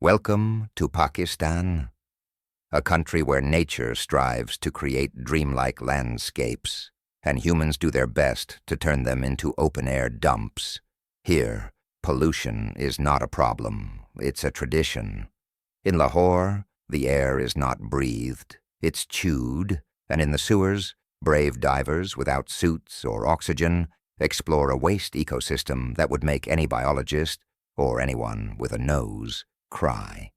Welcome to Pakistan, a country where nature strives to create dreamlike landscapes, and humans do their best to turn them into open-air dumps. Here, pollution is not a problem, it's a tradition. In Lahore, the air is not breathed, it's chewed, and in the sewers, brave divers without suits or oxygen explore a waste ecosystem that would make any biologist, or anyone with a nose, cry.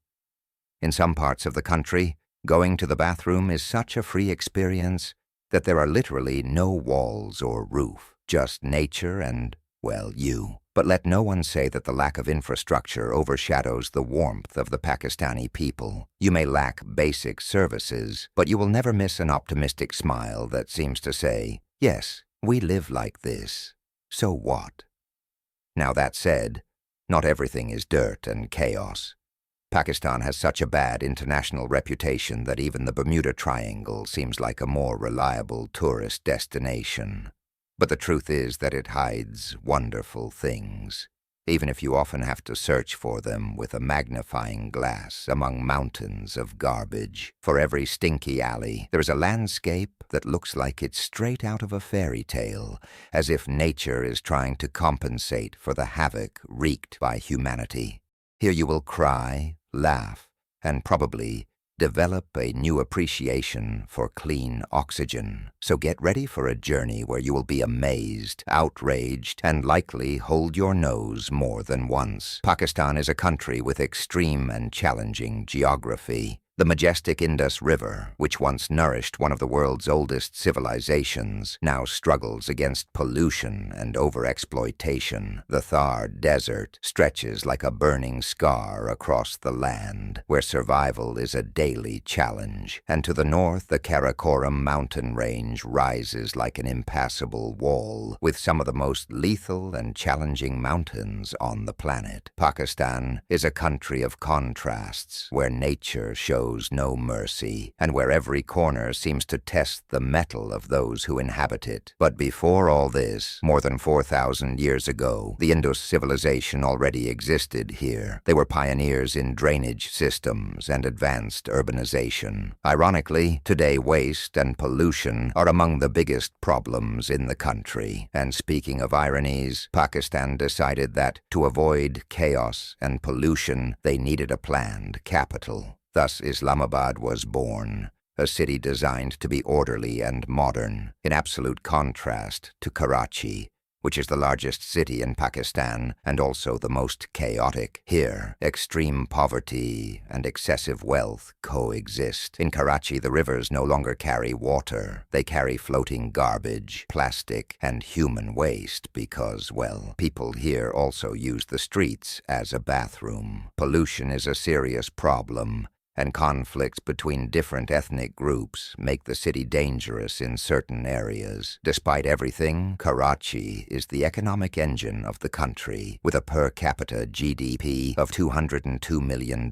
In some parts of the country, going to the bathroom is such a free experience that there are literally no walls or roof, just nature and, well, you. But let no one say that the lack of infrastructure overshadows the warmth of the Pakistani people. You may lack basic services, but you will never miss an optimistic smile that seems to say, yes, we live like this. So what? Now that said, not everything is dirt and chaos. Pakistan has such a bad international reputation that even the Bermuda Triangle seems like a more reliable tourist destination. But the truth is that it hides wonderful things, even if you often have to search for them with a magnifying glass among mountains of garbage. For every stinky alley, there's a landscape that looks like it's straight out of a fairy tale, as if nature is trying to compensate for the havoc wreaked by humanity. Here you will cry, laugh, and probably develop a new appreciation for clean oxygen. So get ready for a journey where you will be amazed, outraged, and likely hold your nose more than once. Pakistan is a country with extreme and challenging geography. The majestic Indus River, which once nourished one of the world's oldest civilizations, now struggles against pollution and overexploitation. The Thar Desert stretches like a burning scar across the land, where survival is a daily challenge. And to the north, the Karakoram mountain range rises like an impassable wall, with some of the most lethal and challenging mountains on the planet. Pakistan is a country of contrasts, where nature shows no mercy, and where every corner seems to test the mettle of those who inhabit it. But before all this, more than 4,000 years ago, the Indus civilization already existed here. They were pioneers in drainage systems and advanced urbanization. Ironically, today waste and pollution are among the biggest problems in the country. And speaking of ironies, Pakistan decided that, to avoid chaos and pollution, they needed a planned capital. Thus Islamabad was born, a city designed to be orderly and modern, in absolute contrast to Karachi, which is the largest city in Pakistan and also the most chaotic. Here, extreme poverty and excessive wealth coexist. In Karachi, the rivers no longer carry water. They carry floating garbage, plastic, and human waste because, well, people here also use the streets as a bathroom. Pollution is a serious problem, and conflicts between different ethnic groups make the city dangerous in certain areas. Despite everything, Karachi is the economic engine of the country, with a per capita GDP of $202 million,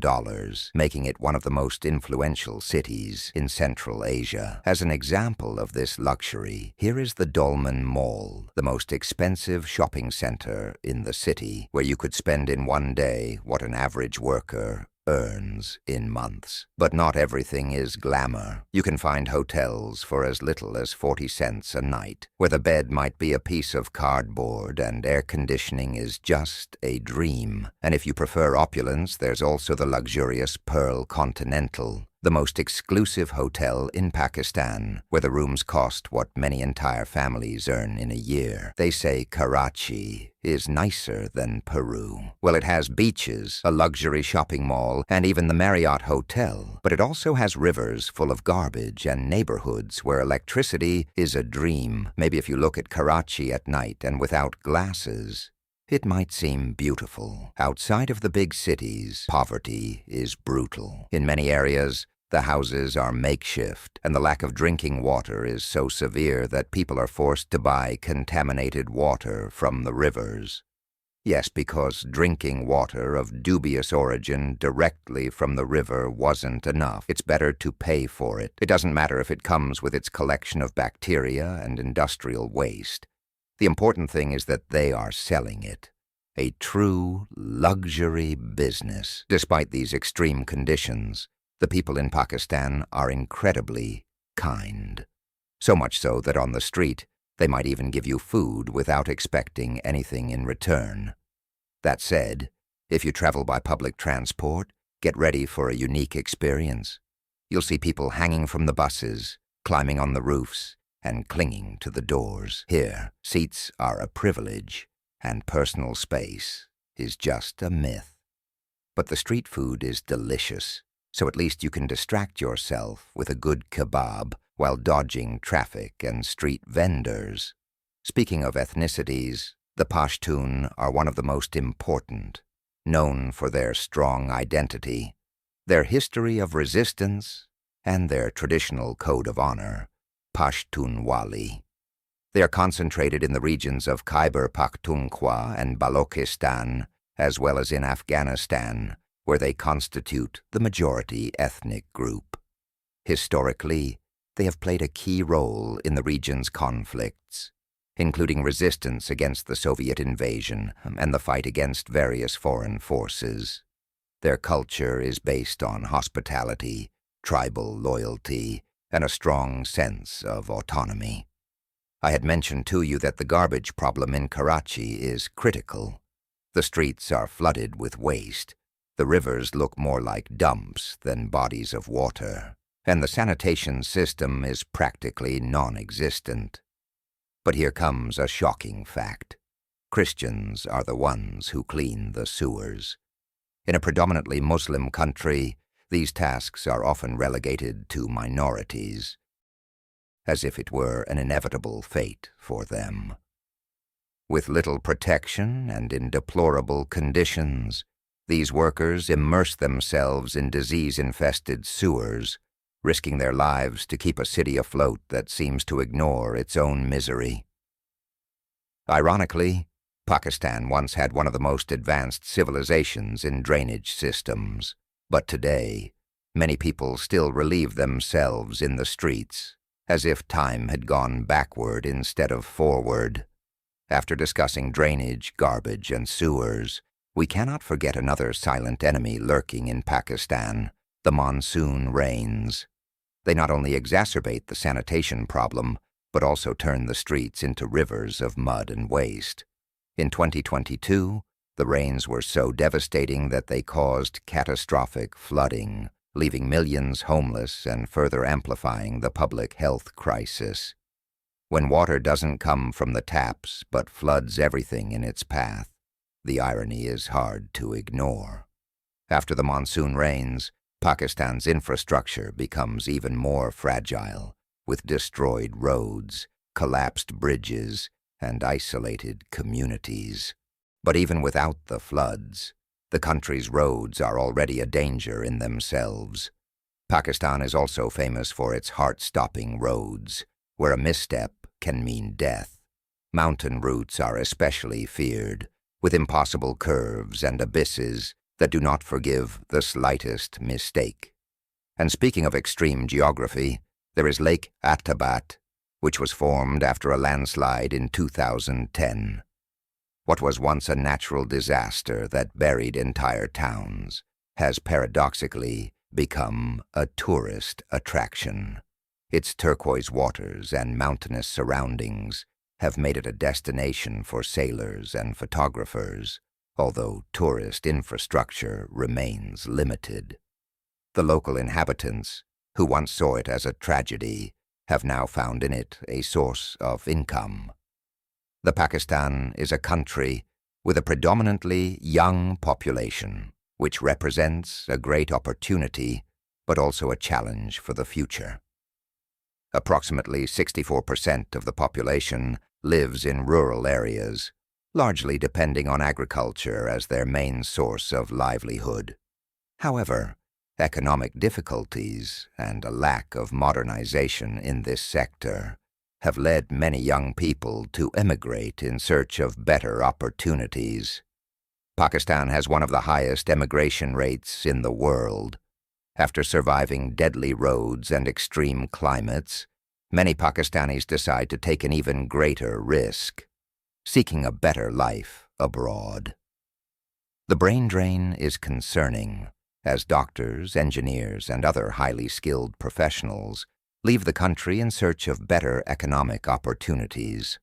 making it one of the most influential cities in Central Asia. As an example of this luxury, here is the Dolmen Mall, the most expensive shopping center in the city, where you could spend in one day what an average worker earns in months. But not everything is glamour. You can find hotels for as little as 40 cents a night, where the bed might be a piece of cardboard and air conditioning is just a dream. And if you prefer opulence, there's also the luxurious Pearl Continental, the most exclusive hotel in Pakistan, where the rooms cost what many entire families earn in a year. They say Karachi is nicer than Peru. Well, it has beaches, a luxury shopping mall, and even the Marriott Hotel. But it also has rivers full of garbage and neighborhoods where electricity is a dream. Maybe if you look at Karachi at night and without glasses, it might seem beautiful. Outside of the big cities, poverty is brutal. In many areas, the houses are makeshift, and the lack of drinking water is so severe that people are forced to buy contaminated water from the rivers. Yes, because drinking water of dubious origin directly from the river wasn't enough. It's better to pay for it. It doesn't matter if it comes with its collection of bacteria and industrial waste. The important thing is that they are selling it. A true luxury business. Despite these extreme conditions, the people in Pakistan are incredibly kind. So much so that on the street, they might even give you food without expecting anything in return. That said, if you travel by public transport, get ready for a unique experience. You'll see people hanging from the buses, climbing on the roofs, and clinging to the doors. Here, seats are a privilege, and personal space is just a myth. But the street food is delicious, so at least you can distract yourself with a good kebab while dodging traffic and street vendors. Speaking of ethnicities, the Pashtun are one of the most important, known for their strong identity, their history of resistance, and their traditional code of honor, Pashtunwali. They are concentrated in the regions of Khyber Pakhtunkhwa and Balochistan, as well as in Afghanistan, where they constitute the majority ethnic group. Historically, they have played a key role in the region's conflicts, including resistance against the Soviet invasion and the fight against various foreign forces. Their culture is based on hospitality, tribal loyalty, and a strong sense of autonomy. I had mentioned to you that the garbage problem in Karachi is critical. The streets are flooded with waste, the rivers look more like dumps than bodies of water, and the sanitation system is practically non-existent. But here comes a shocking fact. Christians are the ones who clean the sewers. In a predominantly Muslim country, these tasks are often relegated to minorities, as if it were an inevitable fate for them. With little protection and in deplorable conditions, these workers immerse themselves in disease-infested sewers, risking their lives to keep a city afloat that seems to ignore its own misery. Ironically, Pakistan once had one of the most advanced civilizations in drainage systems, but today, many people still relieve themselves in the streets, as if time had gone backward instead of forward. After discussing drainage, garbage, and sewers, we cannot forget another silent enemy lurking in Pakistan, the monsoon rains. They not only exacerbate the sanitation problem, but also turn the streets into rivers of mud and waste. In 2022, the rains were so devastating that they caused catastrophic flooding, leaving millions homeless and further amplifying the public health crisis. When water doesn't come from the taps but floods everything in its path, the irony is hard to ignore. After the monsoon rains, Pakistan's infrastructure becomes even more fragile, with destroyed roads, collapsed bridges, and isolated communities. But even without the floods, the country's roads are already a danger in themselves. Pakistan is also famous for its heart-stopping roads, where a misstep can mean death. Mountain routes are especially feared, with impossible curves and abysses that do not forgive the slightest mistake. And speaking of extreme geography, there is Lake Attabat, which was formed after a landslide in 2010. What was once a natural disaster that buried entire towns has paradoxically become a tourist attraction. Its turquoise waters and mountainous surroundings have made it a destination for sailors and photographers, although tourist infrastructure remains limited. The local inhabitants, who once saw it as a tragedy, have now found in it a source of income. The Pakistan is a country with a predominantly young population, which represents a great opportunity, but also a challenge for the future. Approximately 64% of the population lives in rural areas, largely depending on agriculture as their main source of livelihood. However, economic difficulties and a lack of modernization in this sector have led many young people to emigrate in search of better opportunities. Pakistan has one of the highest emigration rates in the world. After surviving deadly roads and extreme climates, many Pakistanis decide to take an even greater risk, seeking a better life abroad. The brain drain is concerning, as doctors, engineers, and other highly skilled professionals leave the country in search of better economic opportunities.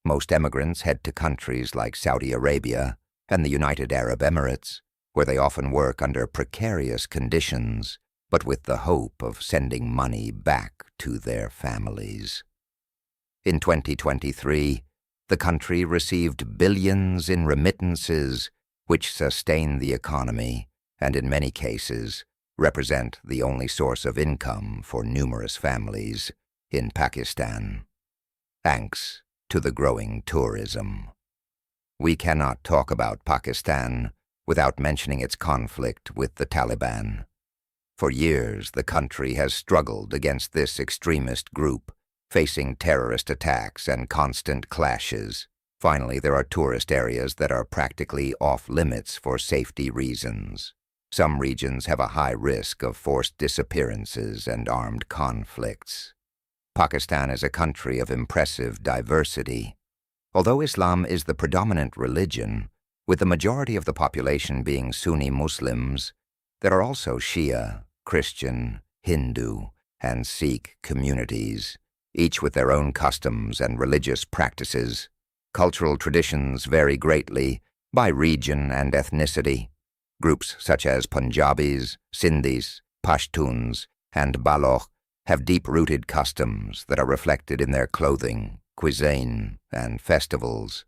Most emigrants head to countries like Saudi Arabia and the United Arab Emirates, where they often work under precarious conditions, but with the hope of sending money back to their families. In 2023, the country received billions in remittances, which sustain the economy and in many cases represent the only source of income for numerous families in Pakistan. Thanks to the growing tourism. We cannot talk about Pakistan without mentioning its conflict with the Taliban. For years, the country has struggled against this extremist group, facing terrorist attacks and constant clashes. Finally, there are tourist areas that are practically off-limits for safety reasons. Some regions have a high risk of forced disappearances and armed conflicts. Pakistan is a country of impressive diversity. Although Islam is the predominant religion, with the majority of the population being Sunni Muslims, there are also Shia, Christian, Hindu, and Sikh communities, each with their own customs and religious practices. Cultural traditions vary greatly by region and ethnicity. Groups such as Punjabis, Sindhis, Pashtuns, and Baloch have deep-rooted customs that are reflected in their clothing, cuisine, and festivals.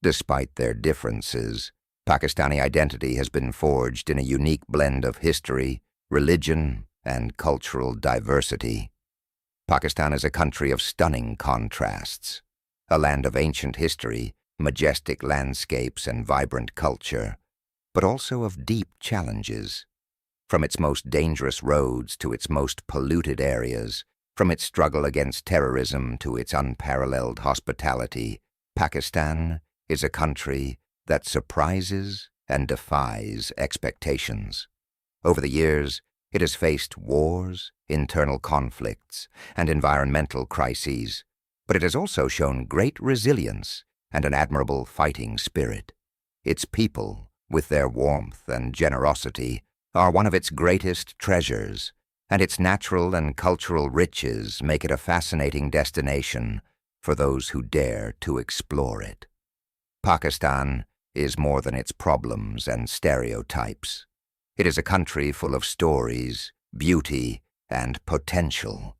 Despite their differences, Pakistani identity has been forged in a unique blend of history, religion, and cultural diversity. Pakistan is a country of stunning contrasts. A land of ancient history, majestic landscapes, and vibrant culture, but also of deep challenges. From its most dangerous roads to its most polluted areas, from its struggle against terrorism to its unparalleled hospitality, Pakistan is a country that surprises and defies expectations. Over the years, it has faced wars, internal conflicts, and environmental crises, but it has also shown great resilience and an admirable fighting spirit. Its people, with their warmth and generosity, are one of its greatest treasures, and its natural and cultural riches make it a fascinating destination for those who dare to explore it. Pakistan is more than its problems and stereotypes. It is a country full of stories, beauty, and potential.